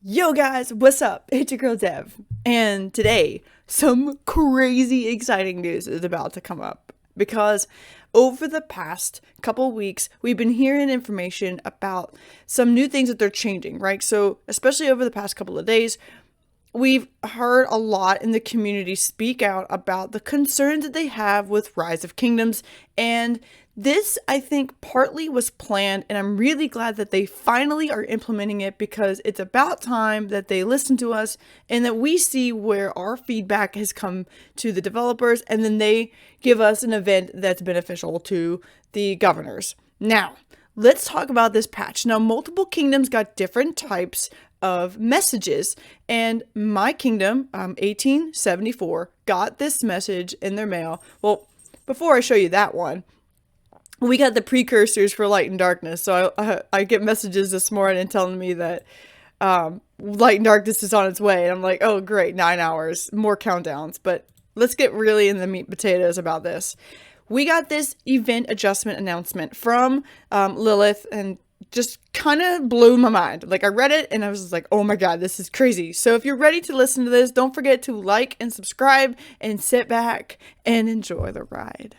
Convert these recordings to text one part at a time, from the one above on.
Yo guys, what's up? It's your girl Dev. And today, some crazy exciting news is about to come up because over the past couple weeks, we've been hearing information about some new things that they're changing, right? So, especially over the past couple of days, we've heard a lot in the community speak out about the concerns that they have with Rise of Kingdoms, and this, I think, partly was planned, and I'm really glad that they finally are implementing it because it's about time that they listen to us and that we see where our feedback has come to the developers, and then they give us an event that's beneficial to the governors. Now, let's talk about this patch. Now, multiple kingdoms got different types of messages, and my kingdom, 1874, got this message in their mail. Well, before I show you that one, we got the precursors for Light and Darkness. So I get messages this morning telling me that Light and Darkness is on its way, and I'm like, oh great, 9 hours, more countdowns. But let's get really in the meat and potatoes about this. We got this event adjustment announcement from Lilith, and just kind of blew my mind. Like, I read it and I was just like, oh my god, this is crazy. So if you're ready to listen to this, don't forget to like and subscribe and sit back and enjoy the ride.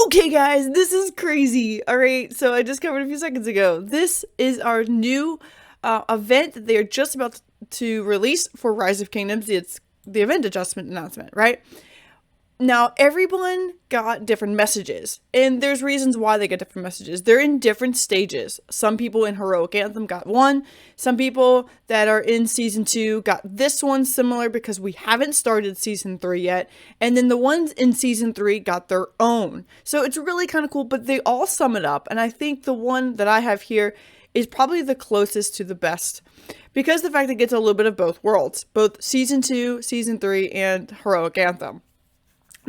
Okay, guys, this is crazy. All right, so I just covered a few seconds ago. This is our new event that they are just about to release for Rise of Kingdoms. It's the event adjustment announcement, right? Now, everyone got different messages, and there's reasons why they get different messages. They're in different stages. Some people in Heroic Anthem got one. Some people that are in Season 2 got this one similar because we haven't started Season 3 yet. And then the ones in Season 3 got their own. So it's really kind of cool, but they all sum it up. And I think the one that I have here is probably the closest to the best because the fact that it gets a little bit of both worlds, both Season 2, Season 3, and Heroic Anthem.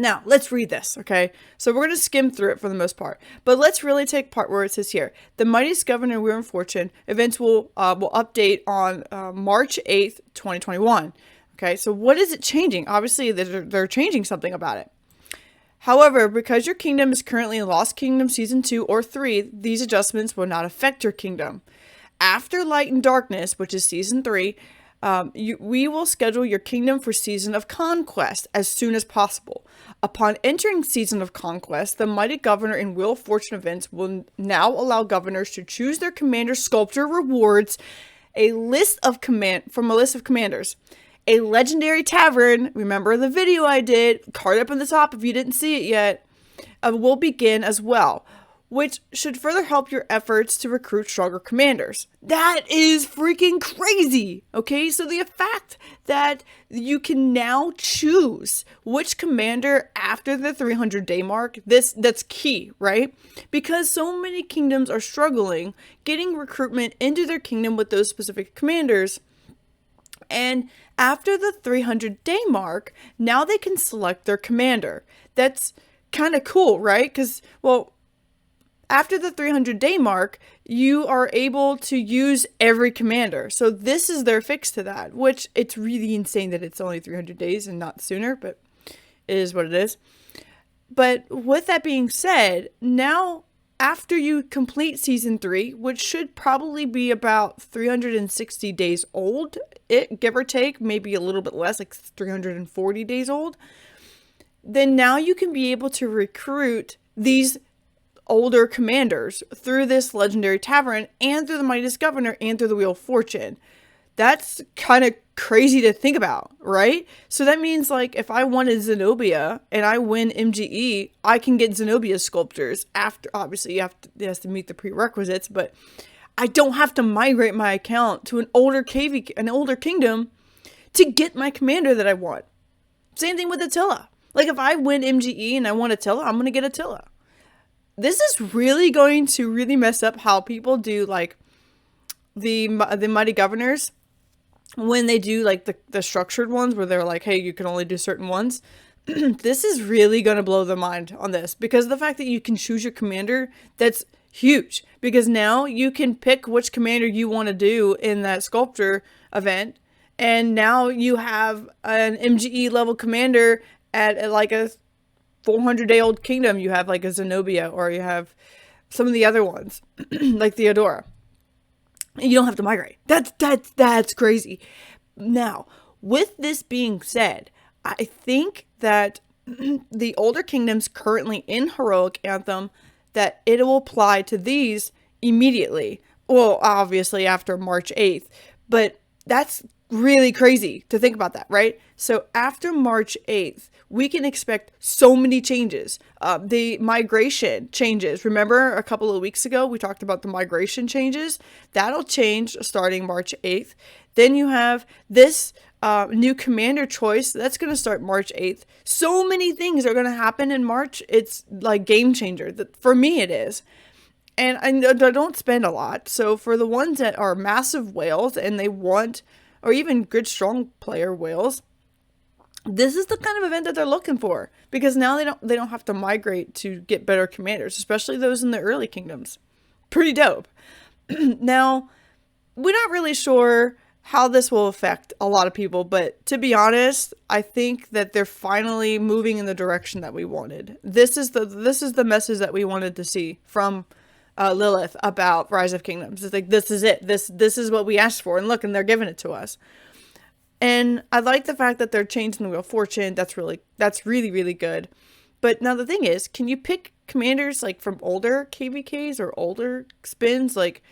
Now, let's read this, okay? So we're going to skim through it for the most part. But let's really take part where it says here. The Mightiest Governor, Wheel of Fortune events will update on March 8th, 2021. Okay, so what is it changing? Obviously, they're changing something about it. However, because your kingdom is currently in Lost Kingdom Season 2 or 3, these adjustments will not affect your kingdom. After Light and Darkness, which is Season 3, we will schedule your kingdom for Season of Conquest as soon as possible. Upon entering Season of Conquest, the Mighty Governor and Wheel of Fortune events will now allow governors to choose their commander sculpture rewards, from a list of commanders. A legendary tavern, remember the video I did, card up on the top if you didn't see it yet, will begin as well, which should further help your efforts to recruit stronger commanders. That is freaking crazy, okay? So the fact that you can now choose which commander after the 300-day mark, that's key, right? Because so many kingdoms are struggling getting recruitment into their kingdom with those specific commanders. And after the 300-day mark, now they can select their commander. That's kind of cool, right? Because, well, after the 300-day mark, you are able to use every commander. So this is their fix to that, which it's really insane that it's only 300 days and not sooner, but it is what it is. But with that being said, now after you complete Season 3, which should probably be about 360 days old, give or take, maybe a little bit less, like 340 days old, then now you can be able to recruit these older commanders through this legendary tavern and through the Mightiest Governor and through the Wheel of Fortune. That's kind of crazy to think about, right? So that means, like, if I wanted Zenobia and I win MGE, I can get Zenobia sculptures after. Obviously, it has to meet the prerequisites, but I don't have to migrate my account to an older KvK, an older kingdom, to get my commander that I want. Same thing with Attila. Like, if I win MGE and I want Attila, I'm going to get Attila. This is really going to really mess up how people do, like, the Mighty Governors when they do, like, the structured ones where they're like, hey, you can only do certain ones. This is really going to blow their mind on this because of the fact that you can choose your commander, that's huge, because now you can pick which commander you want to do in that sculpture event. And now you have an MGE level commander at like a 400-day-old kingdom. You have like a Zenobia, or you have some of the other ones like Theodora. You don't have to migrate. That's crazy. Now, with this being said, I think that the older kingdoms currently in Heroic Anthem, that it will apply to these immediately. Well, obviously after March 8th, but that's really crazy to think about that, right? So after March 8th, we can expect so many changes. The migration changes. Remember a couple of weeks ago, we talked about the migration changes. That'll change starting March 8th. Then you have this new commander choice. That's going to start March 8th. So many things are going to happen in March. It's like game changer. For me, it is. And I don't spend a lot. So for the ones that are massive whales and they want, or even good strong player whales, this is the kind of event that they're looking for, because now they don't have to migrate to get better commanders, especially those in the early kingdoms. Pretty dope. Now, we're not really sure how this will affect a lot of people, but to be honest, I think that they're finally moving in the direction that we wanted. This is the message that we wanted to see from Lilith about Rise of Kingdoms. It's like, this is it. This is what we asked for, and look, and they're giving it to us. And I like the fact that they're changing the Wheel of Fortune. That's really, really good. But now the thing is, can you pick commanders like from older KvKs or older spins? Like,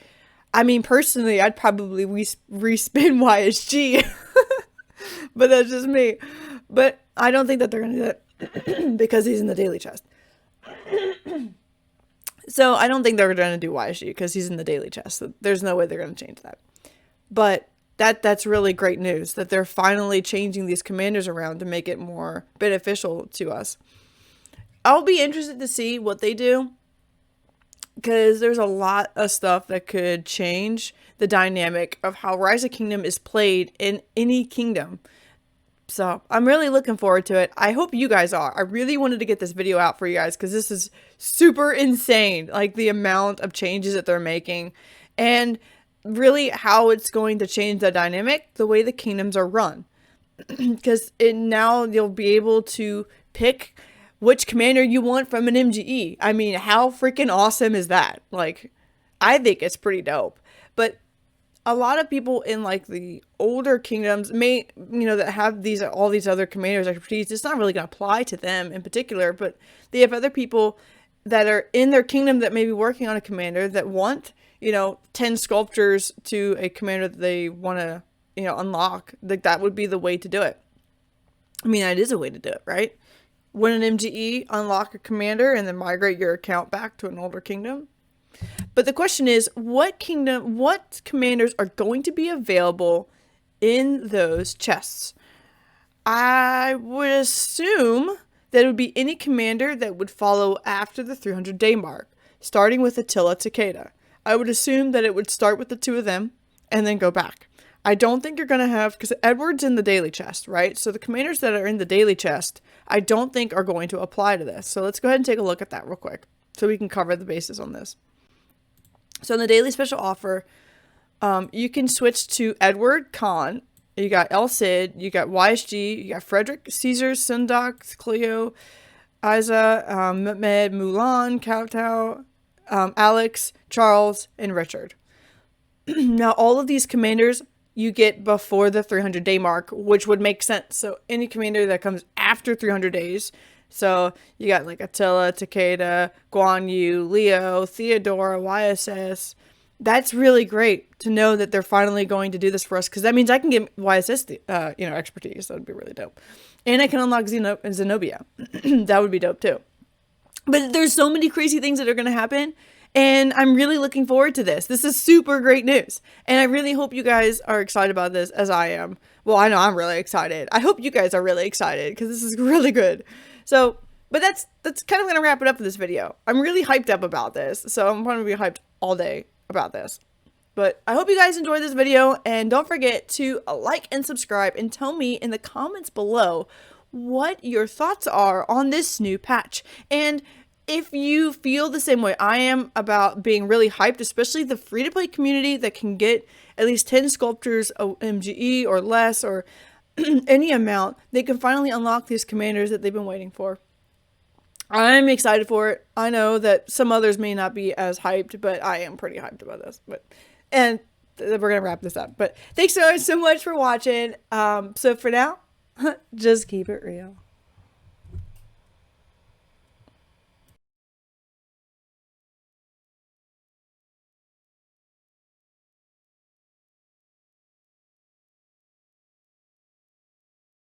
I mean, personally, I'd probably respin YSG, but that's just me. But I don't think that they're going to do that because he's in the daily chest. So I don't think they're going to do YSG because he's in the daily chest. So there's no way they're going to change that. But that's really great news that they're finally changing these commanders around to make it more beneficial to us. I'll be interested to see what they do, because there's a lot of stuff that could change the dynamic of how Rise of Kingdom is played in any kingdom. So I'm really looking forward to it. I hope you guys are. I really wanted to get this video out for you guys because this is super insane. Like the amount of changes that they're making, and really how it's going to change the dynamic, the way the kingdoms are run. Because now you'll be able to pick which commander you want from an MGE. I mean, how freaking awesome is that? Like, I think it's pretty dope. But a lot of people in like the older kingdoms may, that have all these other commanders expertise, it's not really going to apply to them in particular, but they have other people that are in their kingdom that may be working on a commander that want, 10 sculptures to a commander that they want to, unlock. Like, that would be the way to do it. I mean, that is a way to do it, right? Win an MGE, unlock a commander, and then migrate your account back to an older kingdom. But the question is, what commanders are going to be available in those chests? I would assume that it would be any commander that would follow after the 300-day mark, starting with Attila Takeda. I would assume that it would start with the two of them and then go back. I don't think you're going to have, because Edward's in the daily chest, right? So the commanders that are in the daily chest, I don't think are going to apply to this. So let's go ahead and take a look at that real quick so we can cover the bases on this. So in the daily special offer, you can switch to Edward Khan. You got El Cid, you got YSG, you got Frederick, Caesar, Sundok, Cleo, Isa, Mehmed, Mulan, Kowtow, Alex, Charles, and Richard. Now, all of these commanders you get before the 300-day mark, which would make sense. So any commander that comes after 300 days. So you got like Attila, Takeda, Guan Yu, Leo, Theodora, YSS. That's really great to know that they're finally going to do this for us, because that means I can get YSS, expertise. That would be really dope. And I can unlock Zenobia. That would be dope too. But there's so many crazy things that are going to happen, and I'm really looking forward to this. This is super great news. And I really hope you guys are excited about this as I am. Well, I know I'm really excited. I hope you guys are really excited, because this is really good. So, but that's kind of going to wrap it up for this video. I'm really hyped up about this. So I'm going to be hyped all day about this. But I hope you guys enjoyed this video, and don't forget to like and subscribe, and tell me in the comments below what your thoughts are on this new patch. And if you feel the same way I am about being really hyped, especially the free-to-play community that can get at least 10 sculptures MGE or less, or any amount, they can finally unlock these commanders that they've been waiting for. I'm excited for it. I know that some others may not be as hyped, but I am pretty hyped about this. And we're gonna wrap this up. But thanks guys so much for watching. So for now, just keep it real.